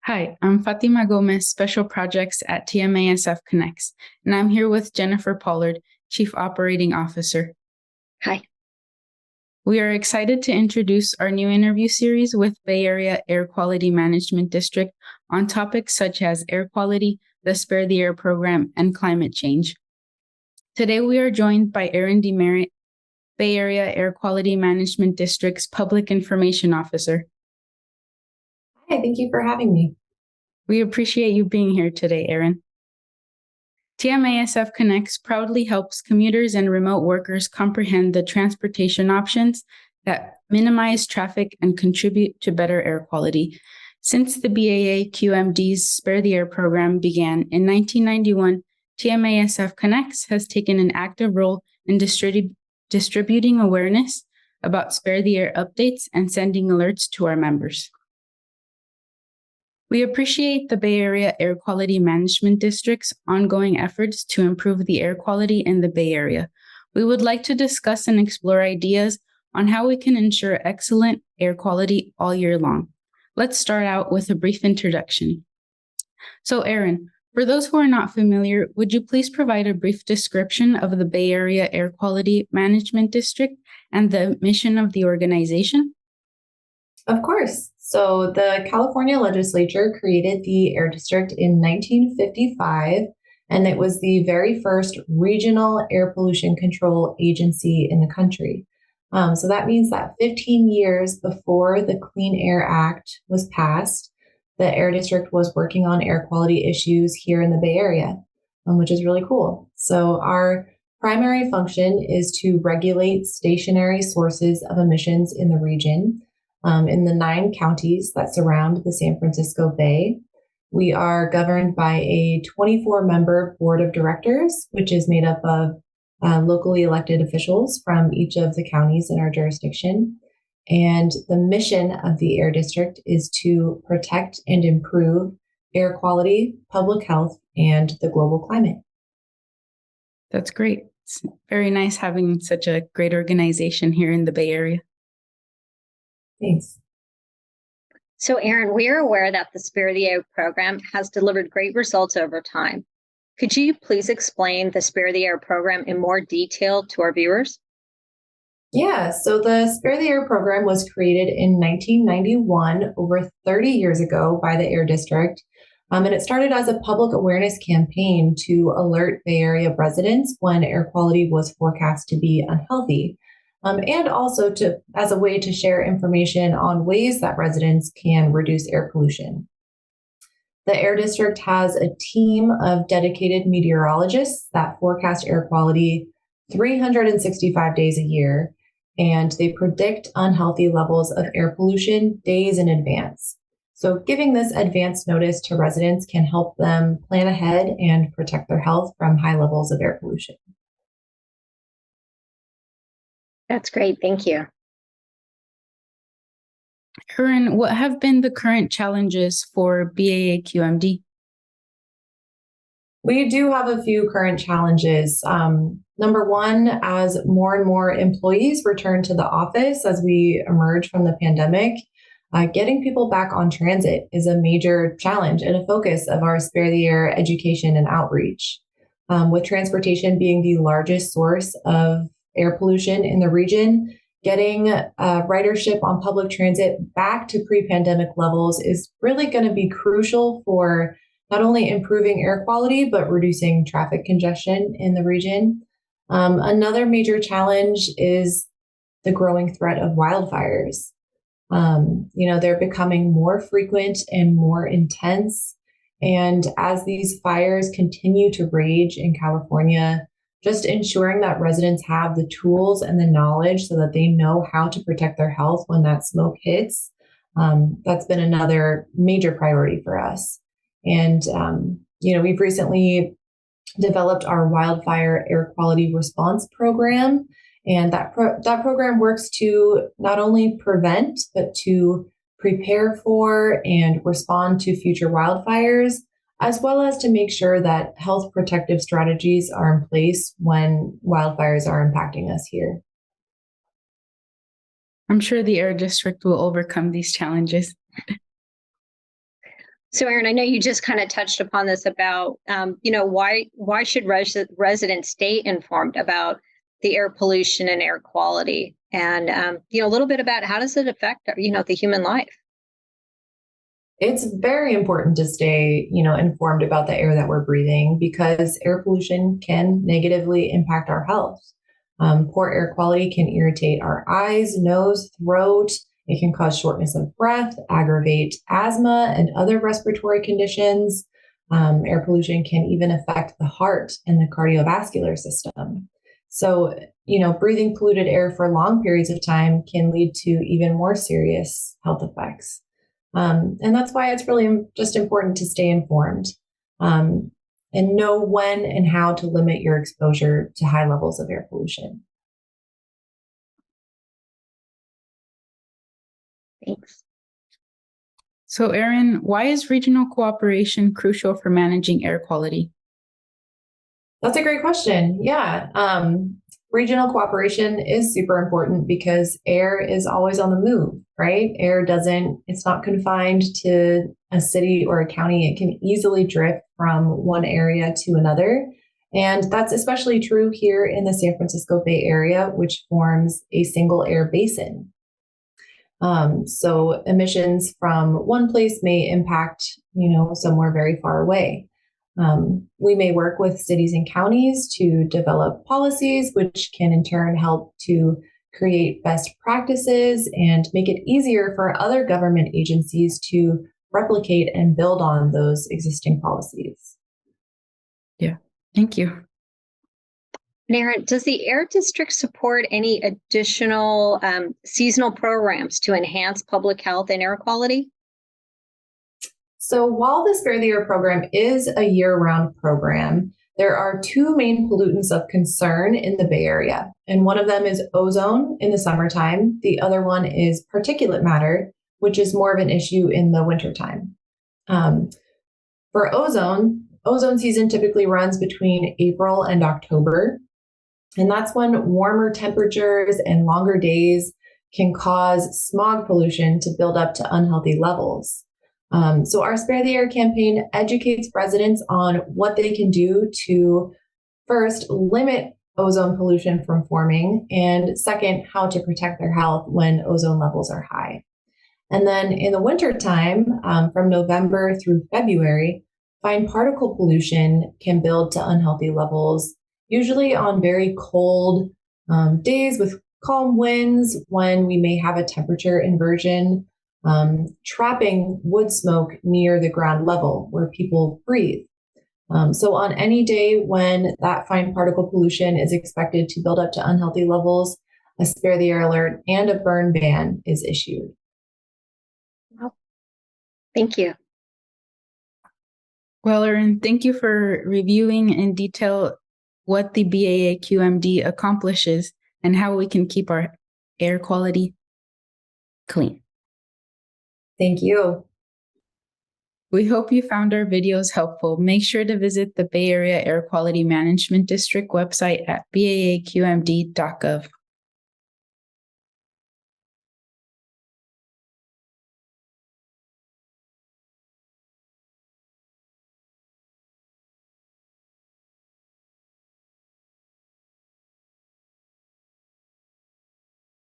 Hi, I'm Fatima Gomez, Special Projects at TMASF Connects, and I'm here with Jennifer Pollard, Chief Operating Officer. Hi. We are excited to introduce our new interview series with Bay Area Air Quality Management District on topics such as air quality, the Spare the Air program, and climate change. Today, we are joined by Erin DeMerritt, Bay Area Air Quality Management District's Public Information Officer. Hi, thank you for having me. We appreciate you being here today, Erin. TMASF Connects proudly helps commuters and remote workers comprehend the transportation options that minimize traffic and contribute to better air quality. Since the BAAQMD's Spare the Air program began in 1991, TMASF Connects has taken an active role in distributing awareness about Spare the Air updates and sending alerts to our members. We appreciate the Bay Area Air Quality Management District's ongoing efforts to improve the air quality in the Bay Area. We would like to discuss and explore ideas on how we can ensure excellent air quality all year long. Let's start out with a brief introduction. So, Erin, for those who are not familiar, would you please provide a brief description of the Bay Area Air Quality Management District and the mission of the organization? Of course. So the California legislature created the Air District in 1955, and it was the very first regional air pollution control agency in the country. So that means that 15 years before the Clean Air Act was passed, the Air District was working on air quality issues here in the Bay Area, which is really cool. So our primary function is to regulate stationary sources of emissions in the region. In the 9 counties that surround the San Francisco Bay. We are governed by a 24-member board of directors, which is made up of locally elected officials from each of the counties in our jurisdiction. And the mission of the Air District is to protect and improve air quality, public health, and the global climate. That's great. It's very nice having such a great organization here in the Bay Area. Thanks. So, Erin, we are aware that the Spare the Air program has delivered great results over time. Could you please explain the Spare the Air program in more detail to our viewers? Yeah, so the Spare the Air program was created in 1991, over 30 years ago, by the Air District. And it started as a public awareness campaign to alert Bay Area residents when air quality was forecast to be unhealthy. And also as a way to share information on ways that residents can reduce air pollution. The Air District has a team of dedicated meteorologists that forecast air quality 365 days a year, and they predict unhealthy levels of air pollution days in advance. So giving this advance notice to residents can help them plan ahead and protect their health from high levels of air pollution. That's great. Thank you. Erin, what have been the current challenges for BAAQMD? We do have a few current challenges. Number one, as more and more employees return to the office as we emerge from the pandemic, getting people back on transit is a major challenge and a focus of our Spare the Air education and outreach. With transportation being the largest source of air pollution in the region, getting ridership on public transit back to pre-pandemic levels is really going to be crucial for not only improving air quality, but reducing traffic congestion in the region. Another major challenge is the growing threat of wildfires. They're becoming more frequent and more intense. And as these fires continue to rage in California, just ensuring that residents have the tools and the knowledge so that they know how to protect their health when that smoke hits, that's been another major priority for us. And, we've recently developed our wildfire air quality response program. And that program works to not only prevent, but to prepare for and respond to future wildfires, as well as to make sure that health protective strategies are in place when wildfires are impacting us here. I'm sure the Air District will overcome these challenges. So, Erin, I know you just kind of touched upon this about, why should residents stay informed about the air pollution and air quality, and a little bit about how does it affect, the human life. It's very important to stay, informed about the air that we're breathing because air pollution can negatively impact our health. Poor air quality can irritate our eyes, nose, throat. It can cause shortness of breath, aggravate asthma and other respiratory conditions. Air pollution can even affect the heart and the cardiovascular system. So, breathing polluted air for long periods of time can lead to even more serious health effects. And that's why it's really just important to stay informed and know when and how to limit your exposure to high levels of air pollution. Thanks. So, Erin, why is regional cooperation crucial for managing air quality? That's a great question. Yeah. Regional cooperation is super important because air is always on the move, right? It's not confined to a city or a county. It can easily drift from one area to another. And that's especially true here in the San Francisco Bay Area, which forms a single air basin. So emissions from one place may impact, somewhere very far away. We may work with cities and counties to develop policies, which can in turn help to create best practices and make it easier for other government agencies to replicate and build on those existing policies. Yeah, thank you. Erin, does the Air District support any additional seasonal programs to enhance public health and air quality? So while the Spare the Air program is a year-round program, there are two main pollutants of concern in the Bay Area. And one of them is ozone in the summertime. The other one is particulate matter, which is more of an issue in the wintertime. For ozone season typically runs between April and October. And that's when warmer temperatures and longer days can cause smog pollution to build up to unhealthy levels. So our Spare the Air campaign educates residents on what they can do to first limit ozone pollution from forming, and second, how to protect their health when ozone levels are high. And then in the wintertime, from November through February, fine particle pollution can build to unhealthy levels, usually on very cold days with calm winds when we may have a temperature inversion. Trapping wood smoke near the ground level where people breathe. So on any day when that fine particle pollution is expected to build up to unhealthy levels, a Spare the Air alert and a burn ban is issued. Well, thank you. Well, Erin, thank you for reviewing in detail what the BAAQMD accomplishes and how we can keep our air quality clean. Thank you. We hope you found our videos helpful. Make sure to visit the Bay Area Air Quality Management District website at baaqmd.gov.